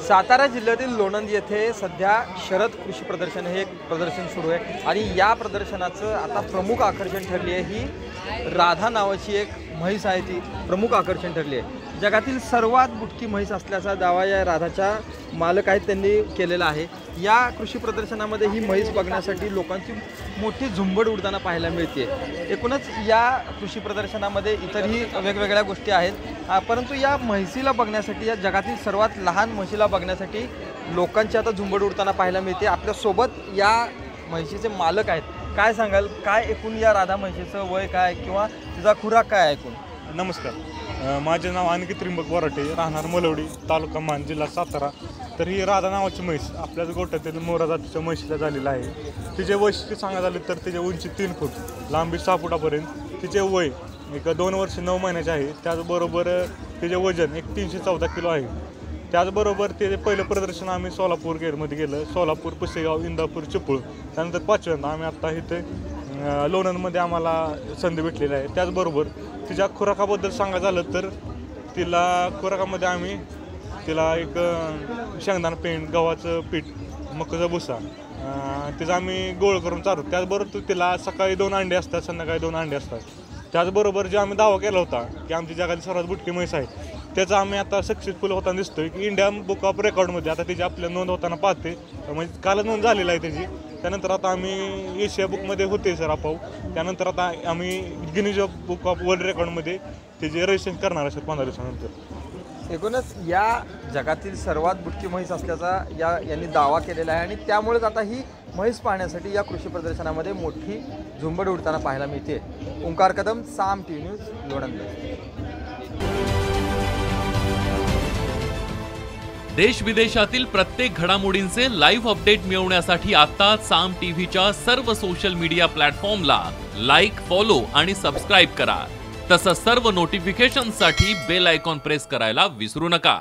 सातारा जिल्ह्यातील लोणंद येथे सध्या शरद कृषी प्रदर्शन हे एक प्रदर्शन सुरू आहे आणि या प्रदर्शनाचं आता प्रमुख आकर्षण ठरली आहे ही राधा नावाची एक म्हैस आहे, ती प्रमुख आकर्षण ठरली आहे। जगातील सर्वात बुटकी म्हैस असल्याचा दावा या राधाच्या मालक आहेत त्यांनी केलेला आहे। या कृषी प्रदर्शनामध्ये ही म्हैस बघण्यासाठी लोकांची मोठी झुंबड उडताना पाहायला मिळते। एकूणच या कृषी प्रदर्शनामध्ये इतरही वेगवेगळ्या गोष्टी आहेत, परंतु या म्हैसीला बघण्यासाठी, या जगातील सर्वात लहान म्हशीला बघण्यासाठी लोकांची आता झुंबड उडताना पाहायला मिळते। आपल्यासोबत या म्हशीचे मालक आहेत। काय सांगाल, काय एकूण या राधा म्हशीचं वय काय किंवा तिचा खुराक काय एकूण? नमस्कार, माझे नाव अनिकेत त्रिंबक बोराटे, राहणार मलवडी, तालुका मान, जिल्हा सातारा। तर ही राधा नावाची म्हैस आपल्याच गोठ्यातील मोरा जातीच्या म्हशीला झालेलं आहे। तिचे वैशिष्ट्य सांगायचं झाले तर तिचे उंची 3 फूट, लांबी 6 फुटापर्यंत, तिचे वय एक 2 वर्ष 9 महिन्याचे आहे। त्याचबरोबर तिचे वजन एक 314 किलो आहे। त्याचबरोबर ते पहिलं प्रदर्शन आम्ही सोलापूर गेरमध्ये गेलं, सोलापूर, पुसेगाव, इंदापूर, चिपळूण, त्यानंतर 5व्यांदा आम्ही आत्ता इथे लोणंदमध्ये आम्हाला संधी भेटलेली आहे। त्याचबरोबर तिच्या खुराकाबद्दल सांगायचं झालं तर तिला खुराकामध्ये आम्ही तिला एक शेंगदाणा पेंड, गव्हाचं पीठ, मकाचा भुसा तिचा आम्ही गोळ करून चालतो। त्याचबरोबर तिला सकाळी 2 अंडे असतात, संध्याकाळी 2 अंडे असतात। त्याचबरोबर जे आम्ही दावा केला होता की आमची जगातील सर्वात बुटकी म्हैस आहे, त्याचा आम्ही आता सक्सेसफुल होताना दिसतोय की इंडिया बुक ऑफ रेकॉर्डमध्ये आता त्याची आपल्या नोंद होताना पाहते, म्हणजे कालच नोंद झालेली आहे त्याची। त्यानंतर आता आम्ही एशिया बुकमध्ये होते सर आपोआप, त्यानंतर आता आम्ही गिनीज बुक ऑफ वर्ल्ड रेकॉर्डमध्ये त्याचे रजिस्ट्रेशन करणार आहे सर 15 दिवसानंतर। एकूणच या जगातील सर्वात बुटकी म्हैस असल्याचा यांनी दावा केलेला आहे आणि त्यामुळेच आता ही म्हैस पाहण्यासाठी या कृषी प्रदर्शनामध्ये मोठी झुंबड उडताना पाहायला मिळते। ओंकार कदम, साम टी न्यूज, लोणंद। देश विदेशातील प्रत्येक घडामोडींचे लाईव्ह अपडेट मिळवण्यासाठी आता साम टीव्हीच्या सर्व सोशल मीडिया प्लॅटफॉर्मला लाईक, फॉलो आणि सबस्क्राईब करा। तसंच सर्व नोटिफिकेशनसाठी बेल आयकॉन प्रेस करायला विसरू नका।